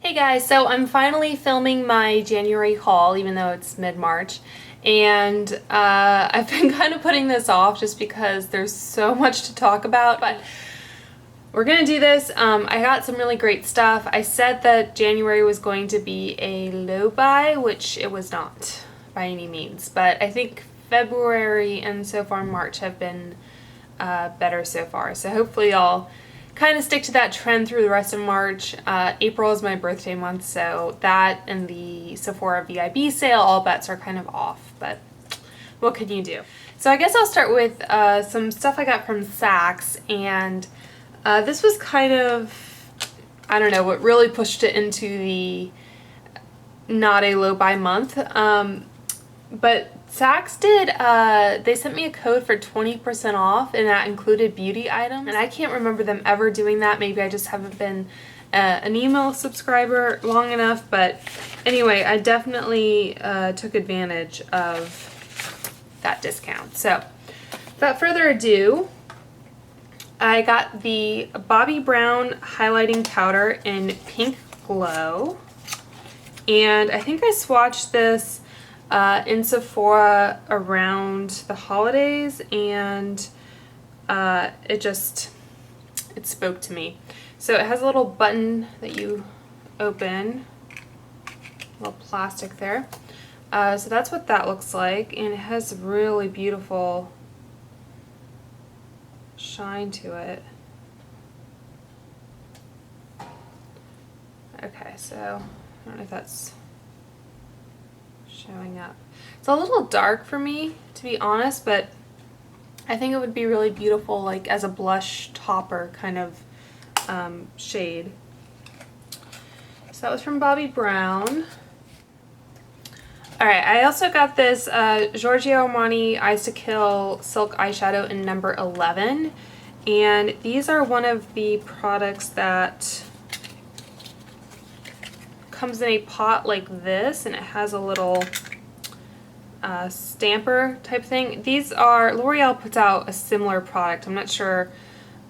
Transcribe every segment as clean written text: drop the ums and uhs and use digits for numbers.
Hey guys, so I'm finally filming my January haul, even though it's mid-March, and I've been kind of putting this off just because there's so much to talk about, but we're gonna do this. I got some really great stuff. I said that January was going to be a low buy, which it was not by any means, but I think February and so far March have been better so far, so hopefully I'll kind of stick to that trend through the rest of March. April is my birthday month, so that and the Sephora VIB sale, all bets are kind of off, but what can you do? So I guess I'll start with some stuff I got from Saks, and this was kind of, I don't know, what really pushed it into the not a low buy month. But Saks did, they sent me a code for 20% off, and that included beauty items. And I can't remember them ever doing that. Maybe I just haven't been an email subscriber long enough. But anyway, I definitely took advantage of that discount. So without further ado, I got the Bobbi Brown Highlighting Powder in Pink Glow. And I think I swatched this in Sephora around the holidays, and it spoke to me. So it has a little button that you open, a little plastic there. So that's what that looks like, and it has really beautiful shine to it. Okay, so I don't know if that's showing up. It's a little dark for me, to be honest, but I think it would be really beautiful like as a blush topper kind of shade. So that was from Bobbi Brown. Alright, I also got this Giorgio Armani Eyes to Kill Silk Eyeshadow in number 11, and these are one of the products that comes in a pot like this, and it has a little stamper type thing. These are, L'Oreal puts out a similar product. I'm not sure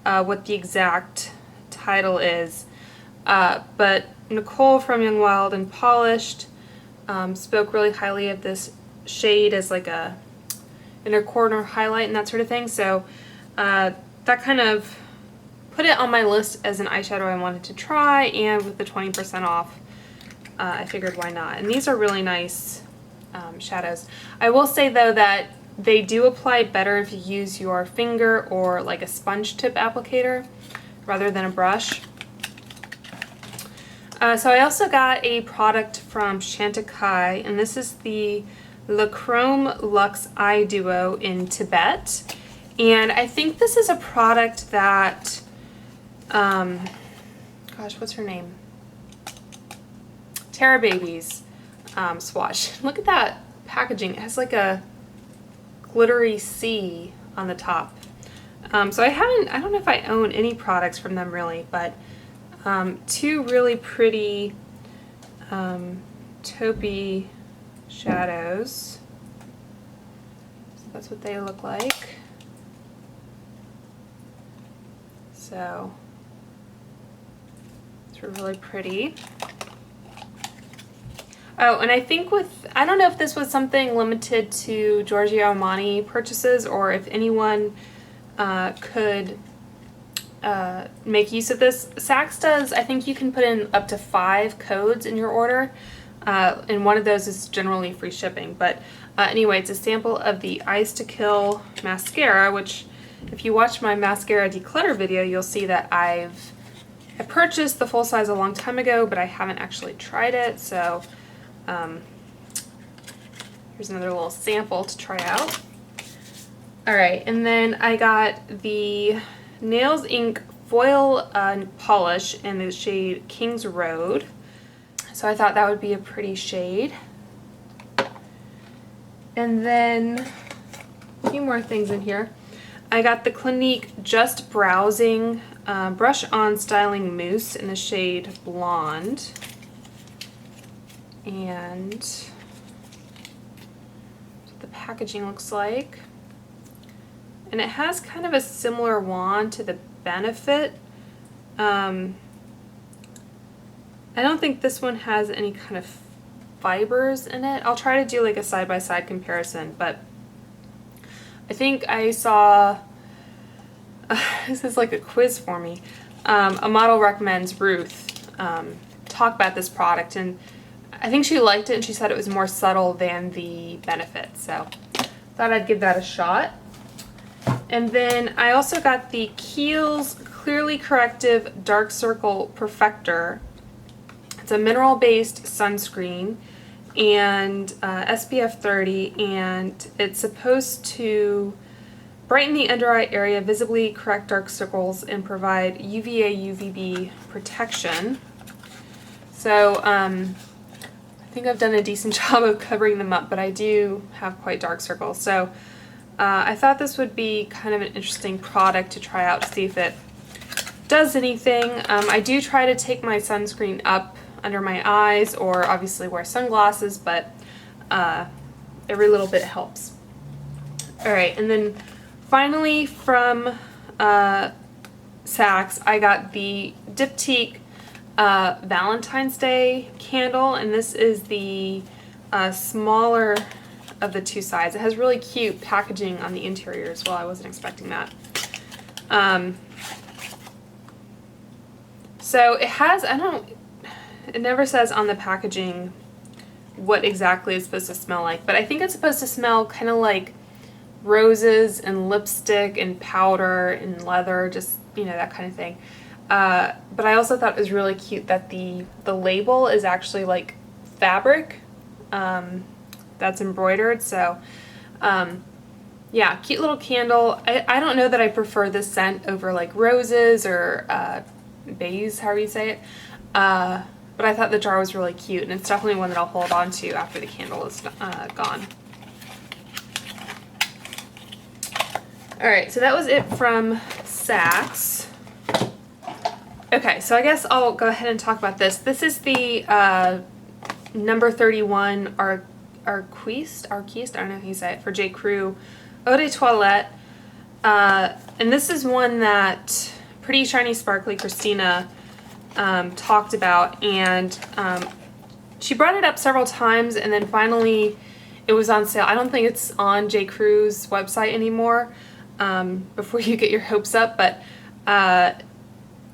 what the exact title is, but Nicole from Young Wild and Polished spoke really highly of this shade as like a inner corner highlight and that sort of thing, so that kind of put it on my list as an eyeshadow I wanted to try, and with the 20% off, I figured why not. And these are really nice shadows. I will say though that they do apply better if you use your finger or like a sponge tip applicator rather than a brush. So I also got a product from Chantecaille, and this is the Le Chrome Luxe Eye Duo in Tibet. And I think this is a product that, gosh, what's her name? Tara Baby's swatch. Look at that packaging. It has like a glittery C on the top. So I don't know if I own any products from them really, but two really pretty taupey shadows. So that's what they look like. So it's really pretty. Oh, and I think I don't know if this was something limited to Giorgio Armani purchases, or if anyone could make use of this. Saks does, I think you can put in up to 5 codes in your order, and one of those is generally free shipping. But anyway, it's a sample of the Eyes to Kill mascara, which if you watch my mascara declutter video, you'll see that I purchased the full size a long time ago, but I haven't actually tried it, so here's another little sample to try out. Alright, and then I got the Nails Ink Foil Polish in the shade King's Road. So I thought that would be a pretty shade. And then a few more things in here. I got the Clinique Just Browsing Brush On Styling Mousse in the shade Blonde. And that's what the packaging looks like. And it has kind of a similar wand to the Benefit. I don't think this one has any kind of fibers in it. I'll try to do like a side-by-side comparison, but I think I saw, this is like a quiz for me, a model recommends Ruth talk about this product, and I think she liked it and she said it was more subtle than the benefits, so thought I'd give that a shot. And then I also got the Kiehl's Clearly Corrective Dark Circle Perfector. It's a mineral-based sunscreen and SPF 30, and it's supposed to brighten the under eye area, visibly correct dark circles, and provide UVA UVB protection. So I think I've done a decent job of covering them up, but I do have quite dark circles. So I thought this would be kind of an interesting product to try out to see if it does anything. I do try to take my sunscreen up under my eyes, or obviously wear sunglasses, but every little bit helps. Alright, and then finally from Saks, I got the Diptyque Valentine's Day candle, and this is the smaller of the two sides. It has really cute packaging on the interior as well. I wasn't expecting that. So it has, it never says on the packaging what exactly it's supposed to smell like, but I think it's supposed to smell kind of like roses and lipstick and powder and leather, just, you know, that kind of thing. But I also thought it was really cute that the label is actually like fabric that's embroidered. So yeah, cute little candle. I don't know that I prefer this scent over like roses or bays, however you say it. But I thought the jar was really cute, and it's definitely one that I'll hold on to after the candle is gone. Alright, so that was it from Saks. Okay, so I guess I'll go ahead and talk about this. This is the number 31 Arquiste, I don't know how you say it, for J. Crew Eau de Toilette. And this is one that Pretty Shiny Sparkly Christina talked about, and she brought it up several times, and then finally it was on sale. I don't think it's on J. Crew's website anymore, before you get your hopes up, but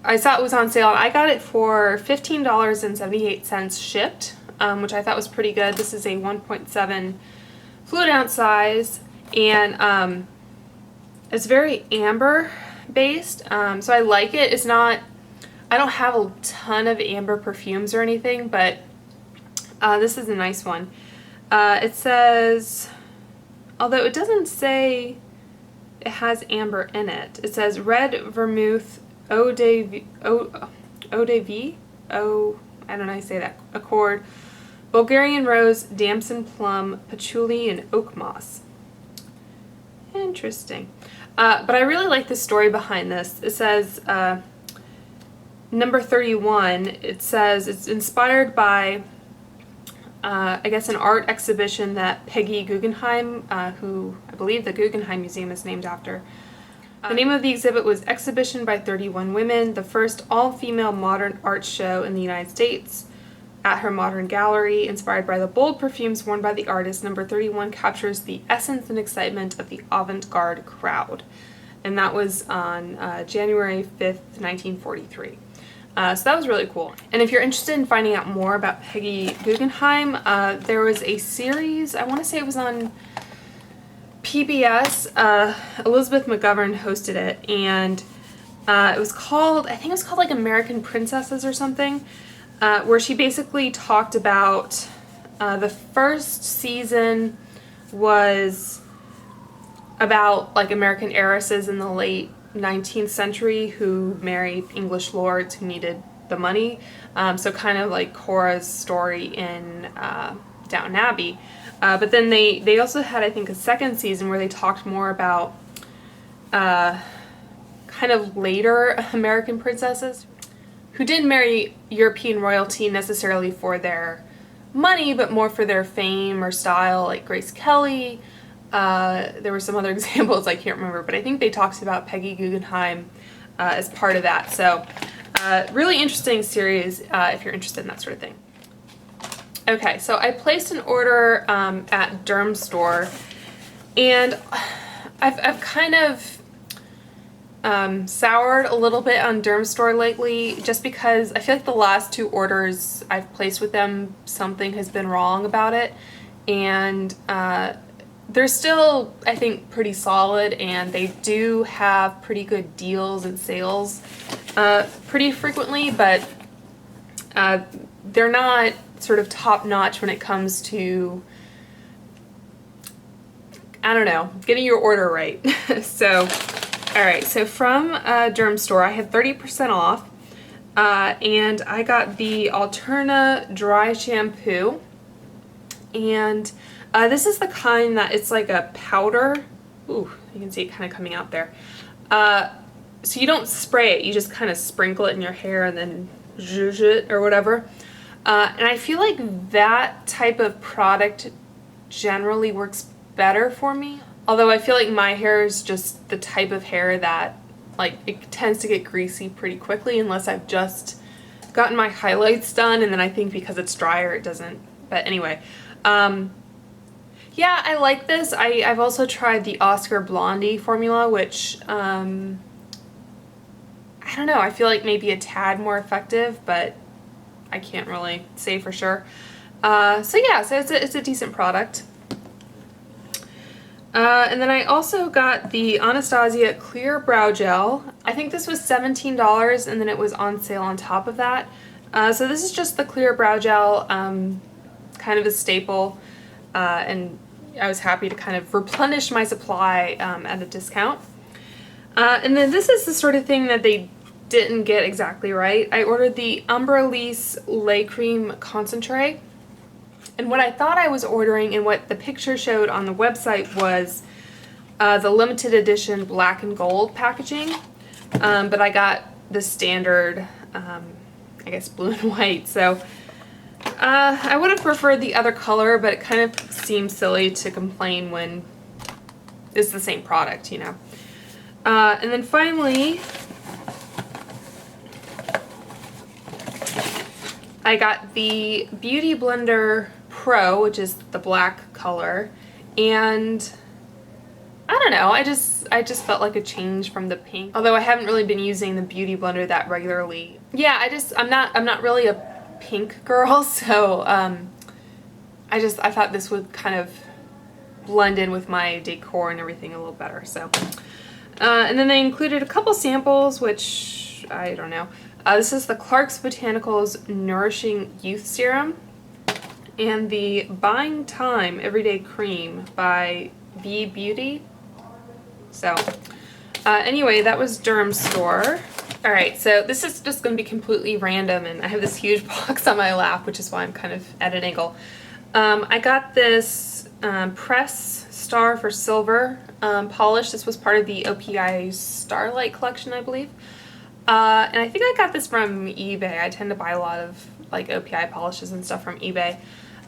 I saw it was on sale, and I got it for $15.78 shipped, which I thought was pretty good. This is a 1.7 fluid ounce size, and it's very amber based, so I like it. It's not, I don't have a ton of amber perfumes or anything, but this is a nice one. It says, although it doesn't say it has amber in it, it says red vermouth, eau de vie, I don't know how you say that, accord, Bulgarian rose, damson plum, patchouli, and oak moss. Interesting. But I really like the story behind this. It says, number 31, it says it's inspired by, I guess, an art exhibition that Peggy Guggenheim, who I believe the Guggenheim Museum is named after. The name of the exhibit was Exhibition by 31 Women, the first all-female modern art show in the United States. At her modern gallery, inspired by the bold perfumes worn by the artist, number 31 captures the essence and excitement of the avant-garde crowd. And that was on January 5th, 1943. So that was really cool. And if you're interested in finding out more about Peggy Guggenheim, there was a series, I want to say it was on PBS, Elizabeth McGovern hosted it, and it was called, I think it was called like American Princesses or something, where she basically talked about, the first season was about like American heiresses in the late 19th century who married English lords who needed the money. So kind of like Cora's story in Downton Abbey. But then they also had, I think, a second season where they talked more about kind of later American princesses who didn't marry European royalty necessarily for their money, but more for their fame or style, like Grace Kelly. There were some other examples I can't remember, but I think they talked about Peggy Guggenheim as part of that. So Really interesting series if you're interested in that sort of thing. Okay, so I placed an order at Dermstore, and I've kind of soured a little bit on Dermstore lately, just because I feel like the last 2 orders I've placed with them, something has been wrong about it, and they're still, I think, pretty solid, and they do have pretty good deals and sales pretty frequently, but they're not sort of top-notch when it comes to, I don't know, getting your order right. So, alright, so from Dermstore, I had 30% off, and I got the Alterna dry shampoo, and this is the kind that it's like a powder. Ooh, you can see it kind of coming out there. So you don't spray it, you just kind of sprinkle it in your hair and then zhuzh it or whatever. And I feel like that type of product generally works better for me. Although I feel like my hair is just the type of hair that, like, it tends to get greasy pretty quickly unless I've just gotten my highlights done, and then I think because it's drier it doesn't. But anyway, yeah, I like this. I've also tried the Oscar Blondie formula, which, I don't know, I feel like maybe a tad more effective, but I can't really say for sure. So yeah, so it's a decent product. And then I also got the Anastasia Clear Brow Gel. I think this was $17, and then it was on sale on top of that. So this is just the Clear Brow Gel, kind of a staple, and I was happy to kind of replenish my supply at a discount. And then this is the sort of thing that they didn't get exactly right. I ordered the Embroylisse Lait Cream Concentre. And what I thought I was ordering and what the picture showed on the website was the limited edition black and gold packaging. But I got the standard, I guess, blue and white. So I would have preferred the other color, but it kind of seems silly to complain when it's the same product, you know. And then finally, I got the Beauty Blender Pro, which is the black color, and I don't know, I just felt like a change from the pink. Although I haven't really been using the Beauty Blender that regularly. Yeah, I'm not really a pink girl, so I thought this would kind of blend in with my decor and everything a little better. So and then they included a couple samples, which I don't know. This is the Clarks Botanicals Nourishing Youth Serum and the Buying Time Everyday Cream by Bee Beauty. So anyway, that was Dermstore. Alright, so this is just going to be completely random, and I have this huge box on my lap, which is why I'm kind of at an angle. I got this Press Star for Silver polish. This was part of the OPI Starlight collection, I believe. And I think I got this from eBay. I tend to buy a lot of like OPI polishes and stuff from eBay.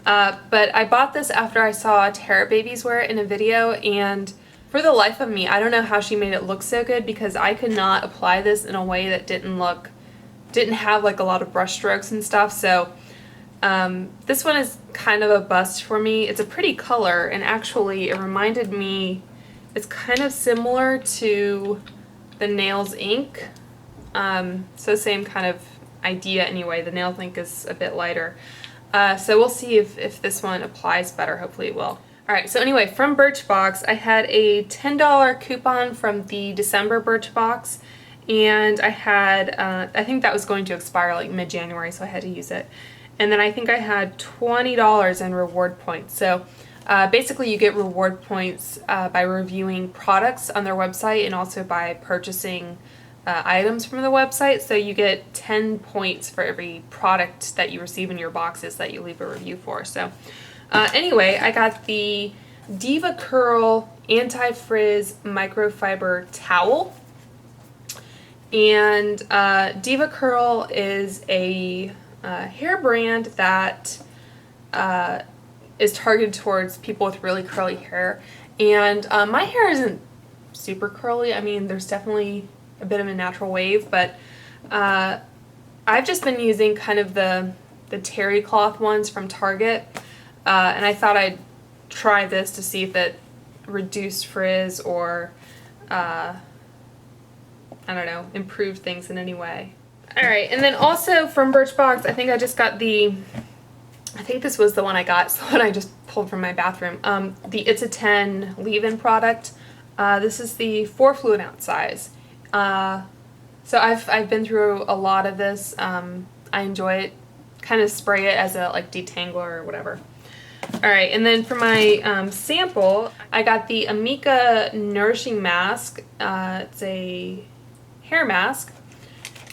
But I bought this after I saw Tara Babies wear it in a video, and for the life of me, I don't know how she made it look so good, because I could not apply this in a way that didn't have like a lot of brush strokes and stuff. So this one is kind of a bust for me. It's a pretty color, and actually it reminded me, it's kind of similar to the Nails ink. So same kind of idea anyway. The Nails ink is a bit lighter. So we'll see if this one applies better. Hopefully it will. Alright, so anyway, from Birchbox, I had a $10 coupon from the December Birchbox, and I had, I think that was going to expire like mid-January, so I had to use it. And then I think I had $20 in reward points. So basically you get reward points by reviewing products on their website, and also by purchasing items from the website. So you get 10 points for every product that you receive in your boxes that you leave a review for. So anyway, I got the Diva Curl Anti-Frizz Microfiber Towel. And Diva Curl is a hair brand that is targeted towards people with really curly hair. And my hair isn't super curly. I mean, there's definitely a bit of a natural wave, but I've just been using kind of the terry cloth ones from Target, and I thought I'd try this to see if it reduced frizz or I don't know, improved things in any way. Alright, and then also from Birchbox, I think I just got I think this was the one I got, it's the one I just pulled from my bathroom. The It's a 10 leave-in product. This is the 4 fluid ounce size. So I've been through a lot of this. I enjoy it. Kind of spray it as a like detangler or whatever. Alright, and then for my sample, I got the Amika Nourishing Mask. It's a hair mask.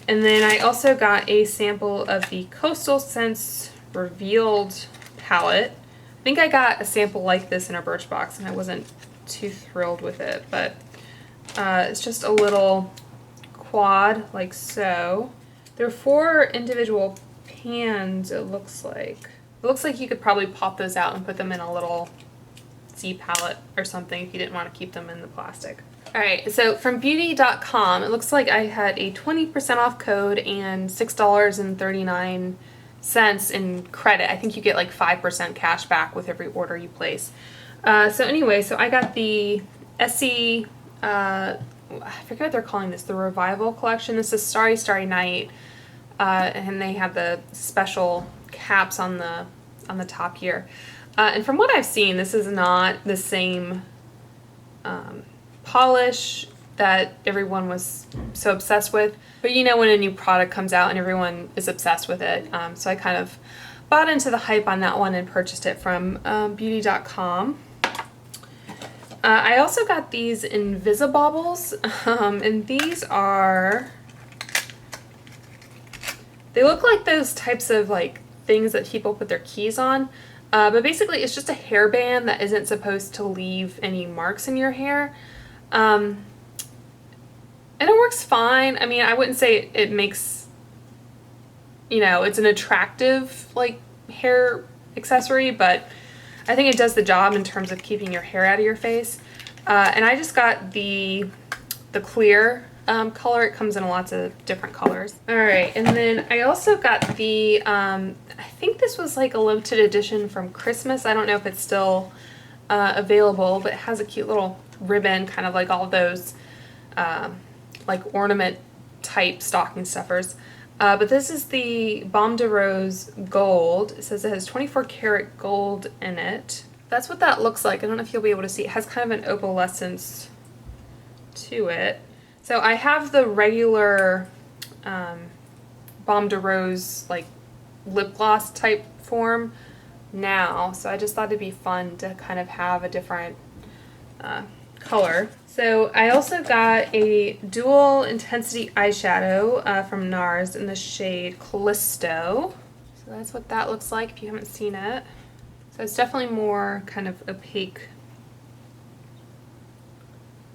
And then I also got a sample of the Coastal Scents Revealed palette. I think I got a sample like this in a Birchbox and I wasn't too thrilled with it, but it's just a little quad like so. There are 4 individual pans, it looks like. It looks like you could probably pop those out and put them in a little Z palette or something if you didn't want to keep them in the plastic. Alright, so from beauty.com, it looks like I had a 20% off code and $6.39 in credit. I think you get like 5% cash back with every order you place. So anyway, so I got the SE, I forget what they're calling this, the Revival collection. This is Starry Starry Night, and they have the special caps on the top here. And from what I've seen, this is not the same polish that everyone was so obsessed with. But you know when a new product comes out and everyone is obsessed with it. So I kind of bought into the hype on that one and purchased it from beauty.com. I also got these Invisibobbles, and these are, they look like those types of like things that people put their keys on, but basically it's just a hairband that isn't supposed to leave any marks in your hair. And it works fine. I mean, I wouldn't say it makes, you know, it's an attractive like hair accessory, but I think it does the job in terms of keeping your hair out of your face. And I just got the clear color. It comes in lots of different colors. Alright, and then I also got the, I think this was like a limited edition from Christmas. I don't know if it's still available, but it has a cute little ribbon, kind of like all those like ornament type stocking stuffers. But this is the Baume de Rose Gold. It says it has 24 karat gold in it. That's what that looks like. I don't know if you'll be able to see. It has kind of an opalescence to it. So I have the regular Baume de Rose like lip gloss type form now. So I just thought it'd be fun to kind of have a different color. So I also got a dual intensity eyeshadow from Nars in the shade Callisto. So that's what that looks like if you haven't seen it. So it's definitely more kind of opaque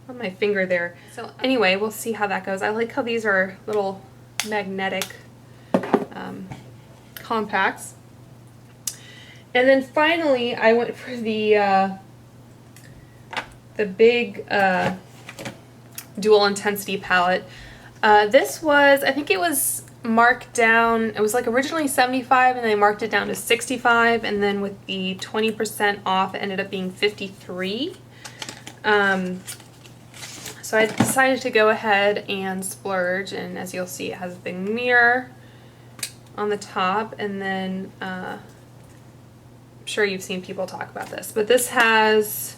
on my finger there. So anyway, we'll see how that goes. I like how these are little magnetic compacts. And then finally I went for the big dual intensity palette. This was, I think it was marked down, it was like originally 75 and they marked it down to 65, and then with the 20% off it ended up being 53. So I decided to go ahead and splurge, and as you'll see it has a big mirror on the top, and then I'm sure you've seen people talk about this, but this has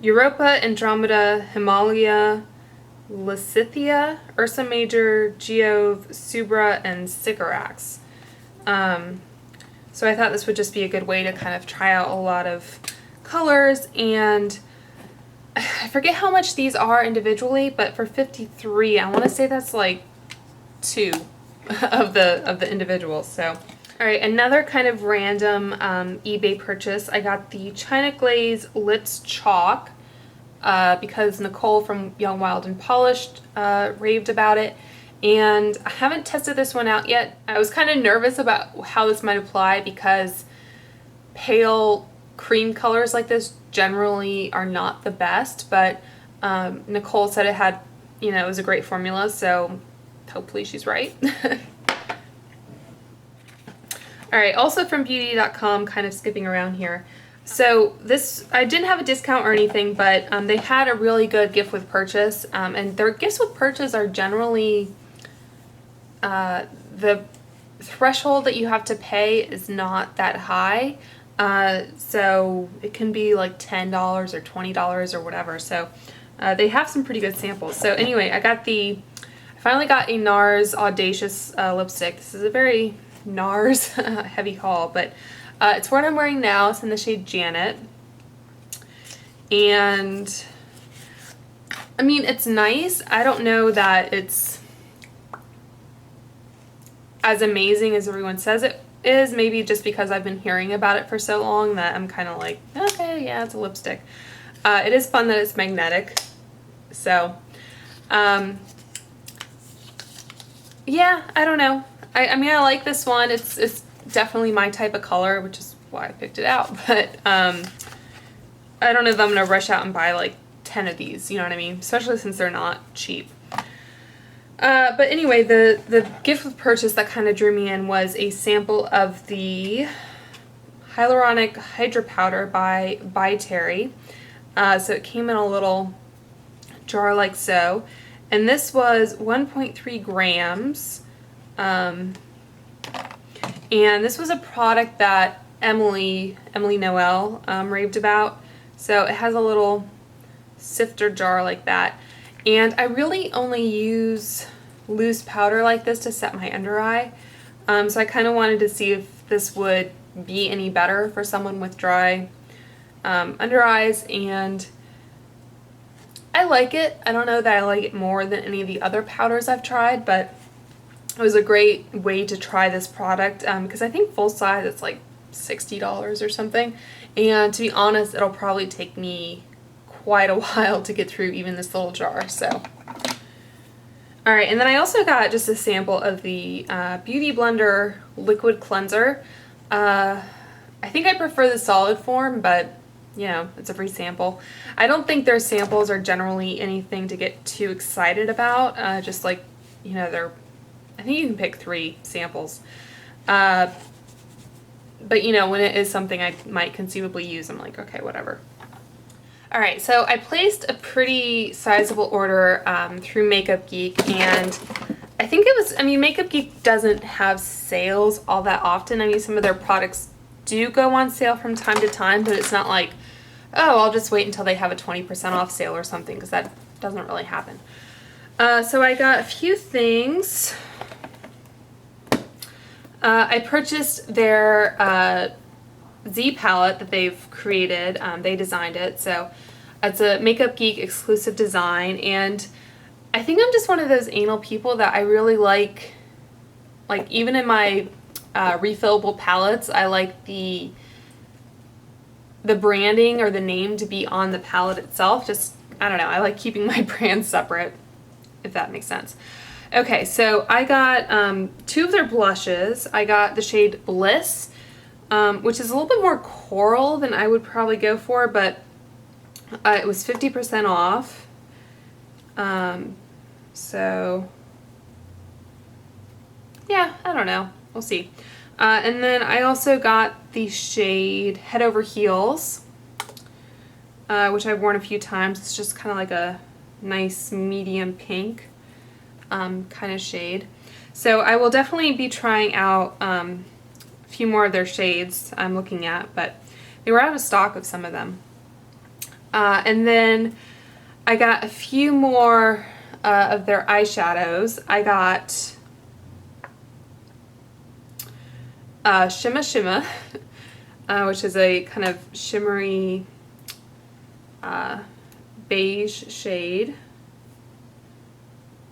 Europa, Andromeda, Himalaya, Lysithea, Ursa Major, Giove, Subra, and Sycorax. So I thought this would just be a good way to kind of try out a lot of colors, and I forget how much these are individually, but for 53, I want to say that's like 2 of the individuals. So, all right, another kind of random eBay purchase. I got the China Glaze Lips Chalk because Nicole from Young, Wild, and Polished raved about it. And I haven't tested this one out yet. I was kind of nervous about how this might apply because pale cream colors like this generally are not the best, but Nicole said it had, you know, it was a great formula, so hopefully she's right. All right, also from beauty.com, kind of skipping around here. So this, I didn't have a discount or anything, but they had a really good gift with purchase, and their gifts with purchase are generally, the threshold that you have to pay is not that high, so it can be like $10 or $20 or whatever, so they have some pretty good samples. So anyway, I finally got a Nars Audacious lipstick. This is a very Nars heavy haul, but it's what I'm wearing now. It's in the shade Janet, and I mean, it's nice. I don't know that it's as amazing as everyone says it is, maybe just because I've been hearing about it for so long that I'm kind of like, okay, yeah, it's a lipstick. It is fun that it's magnetic, so yeah, I don't know. I mean, I like this one. It's definitely my type of color, which is why I picked it out, but I don't know if I'm gonna rush out and buy like 10 of these, you know what I mean? Especially since they're not cheap. But anyway, the gift with purchase that kind of drew me in was a sample of the Hyaluronic Hydra Powder by Terry. So it came in a little jar like so, and this was 1.3 grams. And this was a product that Emily Noel raved about. So it has a little sifter jar like that. And I really only use loose powder like this to set my under eye. So I kind of wanted to see if this would be any better for someone with dry under eyes, and I like it. I don't know that I like it more than any of the other powders I've tried, but it was a great way to try this product because I think full size it's like $60 or something, and to be honest, it'll probably take me quite a while to get through even this little jar. So alright, and then I also got just a sample of the Beauty Blender liquid cleanser. I think I prefer the solid form, but you know, it's a free sample. I don't think their samples are generally anything to get too excited about, just like, you know, I think you can pick 3 samples. But you know, when it is something I might conceivably use, I'm like, okay, whatever. Alright, so I placed a pretty sizable order through Makeup Geek, and I think it was, I mean, Makeup Geek doesn't have sales all that often. I mean, some of their products do go on sale from time to time, but it's not like, oh, I'll just wait until they have a 20% off sale or something, because that doesn't really happen. So I got a few things. I purchased their Z palette that they've created. They designed it, so it's a Makeup Geek exclusive design, and I think I'm just one of those anal people that I really like even in my refillable palettes, I like the branding or the name to be on the palette itself. Just, I don't know, I like keeping my brands separate, if that makes sense. Okay, so I got 2 of their blushes. I got the shade Bliss, which is a little bit more coral than I would probably go for, but it was 50% off. So yeah, I don't know. We'll see. And then I also got the shade Head Over Heels, which I've worn a few times. It's just kind of like a nice medium pink kind of shade. So I will definitely be trying out a few more of their shades I'm looking at, but they were out of stock of some of them. And then I got a few more of their eyeshadows. I got Shimma Shimma, which is a kind of shimmery beige shade.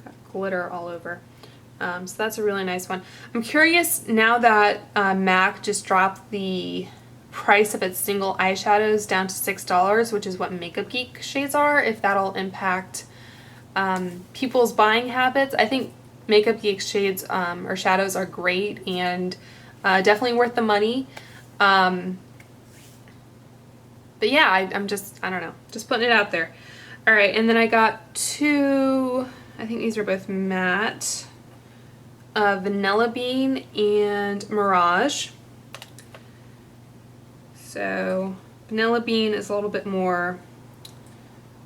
Got glitter all over. So that's a really nice one. I'm curious now that MAC just dropped the price of its single eyeshadows down to $6, which is what Makeup Geek shades are, if that'll impact people's buying habits. I think Makeup Geek shades or shadows are great and definitely worth the money. But yeah, I don't know, just putting it out there. Alright, and then I got 2, I think these are both matte, Vanilla Bean and Mirage. So Vanilla Bean is a little bit more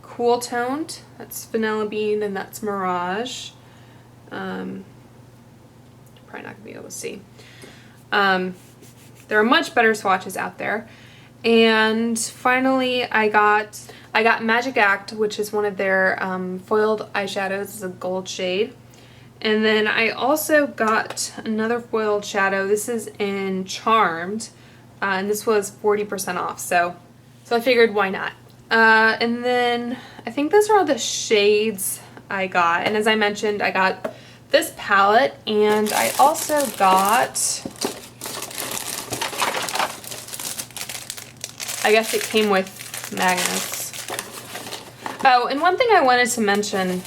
cool toned. That's Vanilla Bean and that's Mirage. Probably not gonna be able to see. There are much better swatches out there. And finally I got Magic Act, which is one of their foiled eyeshadows. It's a gold shade. And then I also got another foiled shadow. This is in Charmed, and this was 40% off. So I figured, why not? And then I think those are all the shades I got. And as I mentioned, I got this palette, and I also got, I guess it came with magnets. Oh, and one thing I wanted to mention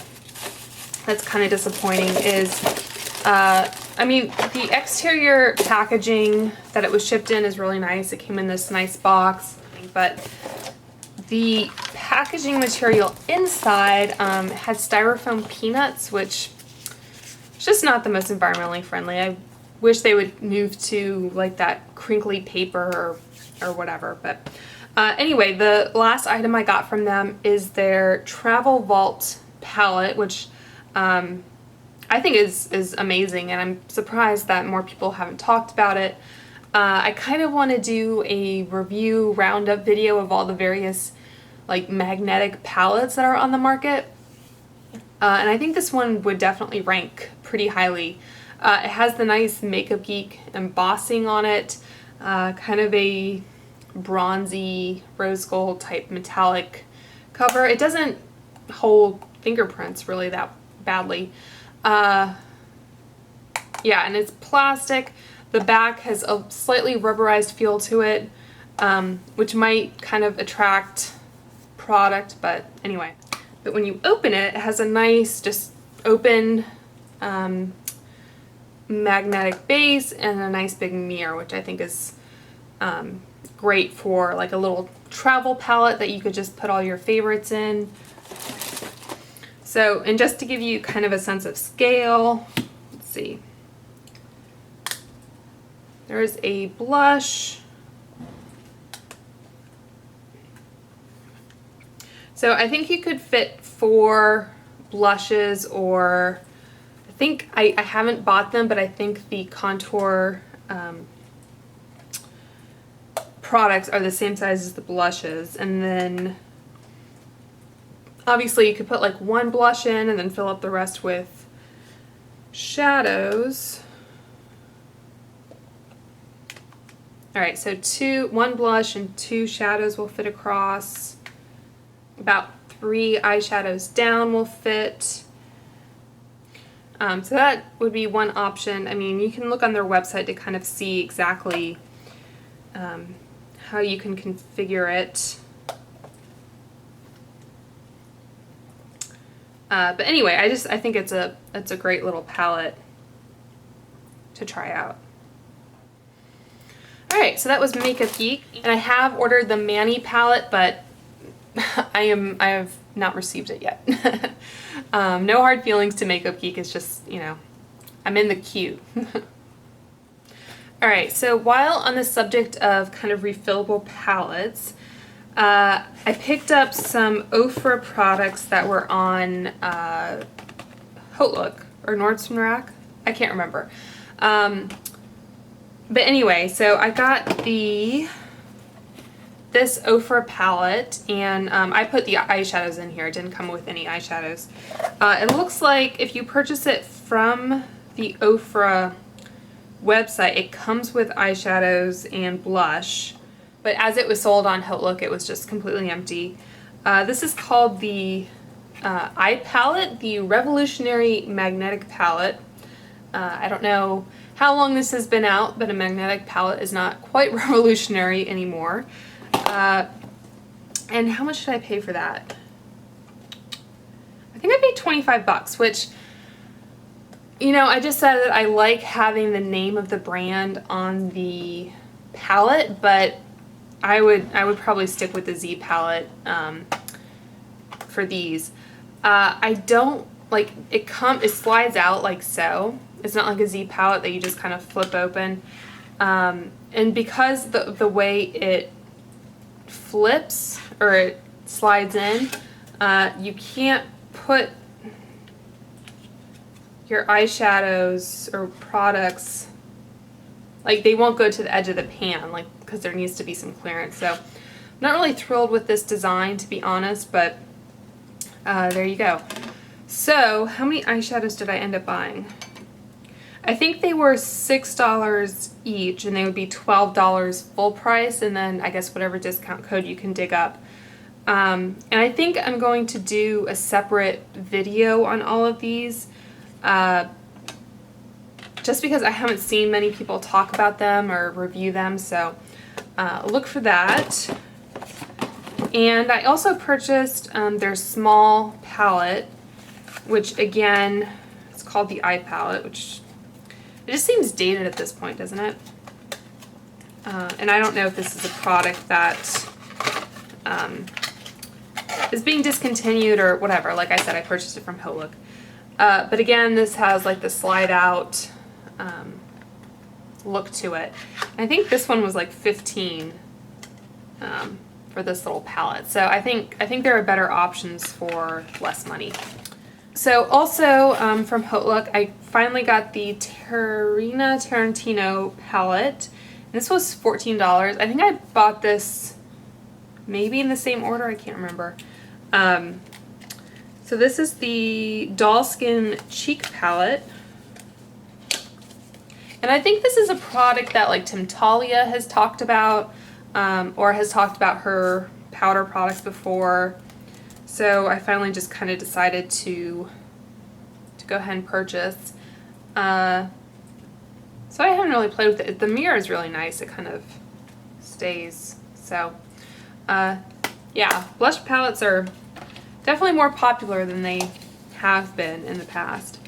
that's kind of disappointing is, I mean, the exterior packaging that it was shipped in is really nice. It came in this nice box, but the packaging material inside had styrofoam peanuts, which is just not the most environmentally friendly. I wish they would move to like that crinkly paper or whatever, but anyway, the last item I got from them is their Travel Vault palette, which I think is amazing, and I'm surprised that more people haven't talked about it. I kind of want to do a review roundup video of all the various like magnetic palettes that are on the market, and I think this one would definitely rank pretty highly. It has the nice Makeup Geek embossing on it, kind of a bronzy rose gold type metallic cover. It doesn't hold fingerprints really that badly. Yeah, and it's plastic. The back has a slightly rubberized feel to it, which might kind of attract product, but anyway. But when you open it, it has a nice, just open magnetic base and a nice big mirror, which I think is great for like a little travel palette that you could just put all your favorites in. So, and just to give you kind of a sense of scale, let's see. There's a blush. So I think you could fit 4 blushes, or I think, I haven't bought them, but I think the contour products are the same size as the blushes. And then obviously you could put like 1 blush in and then fill up the rest with shadows. Alright, so 1 blush and 2 shadows will fit across. About 3 eyeshadows down will fit. So that would be one option. I mean, you can look on their website to kind of see exactly how you can configure it. But anyway, I think it's a great little palette to try out. Alright, so that was Makeup Geek, and I have ordered the Mani palette, but I have not received it yet. No hard feelings to Makeup Geek, it's just, you know, I'm in the queue. Alright, so while on the subject of kind of refillable palettes, I picked up some Ofra products that were on Hotlook or Nordstrom Rack. I can't remember. But anyway, so I got this Ofra palette, and I put the eyeshadows in here. It didn't come with any eyeshadows. It looks like if you purchase it from the Ofra website, it comes with eyeshadows and blush. But as it was sold on Hotlook, it was just completely empty. This is called the Eye Palette, the Revolutionary Magnetic Palette. I don't know how long this has been out, but a magnetic palette is not quite revolutionary anymore. And how much did I pay for that? I think I paid 25 bucks, which, you know, I just said that I like having the name of the brand on the palette, but I would probably stick with the Z palette for these. I don't like it slides out like so. It's not like a Z palette that you just kind of flip open. And because the way it flips or it slides in, you can't put your eyeshadows or products, like they won't go to the edge of the pan, like, because there needs to be some clearance. So I'm not really thrilled with this design, to be honest, but there you go. So how many eyeshadows did I end up buying? I think they were $6 each, and they would be $12 full price, and then I guess whatever discount code you can dig up. And I think I'm going to do a separate video on all of these, just because I haven't seen many people talk about them or review them, so look for that. And I also purchased their small palette, which again, it's called the Eye Palette, which it just seems dated at this point, doesn't it? And I don't know if this is a product that is being discontinued or whatever. Like I said, I purchased it from Look. But again, this has like the slide out look to it. I think this one was like $15 for this little palette. So I think there are better options for less money. So also from Look, I finally got the Tarantino palette. This was $14. I think I bought this maybe in the same order. I can't remember. So this is the Doll Skin Cheek Palette. And I think this is a product that like Talia has talked about, or has talked about her powder products before. So I finally just kind of decided to go ahead and purchase. So I haven't really played with it. The mirror is really nice. It kind of stays. So yeah, blush palettes are definitely more popular than they have been in the past.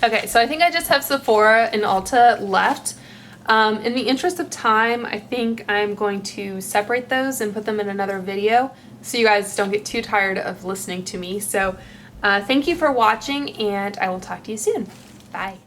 Okay, so I think I just have Sephora and Ulta left. In the interest of time, I think I'm going to separate those and put them in another video so you guys don't get too tired of listening to me. So thank you for watching, and I will talk to you soon. Bye.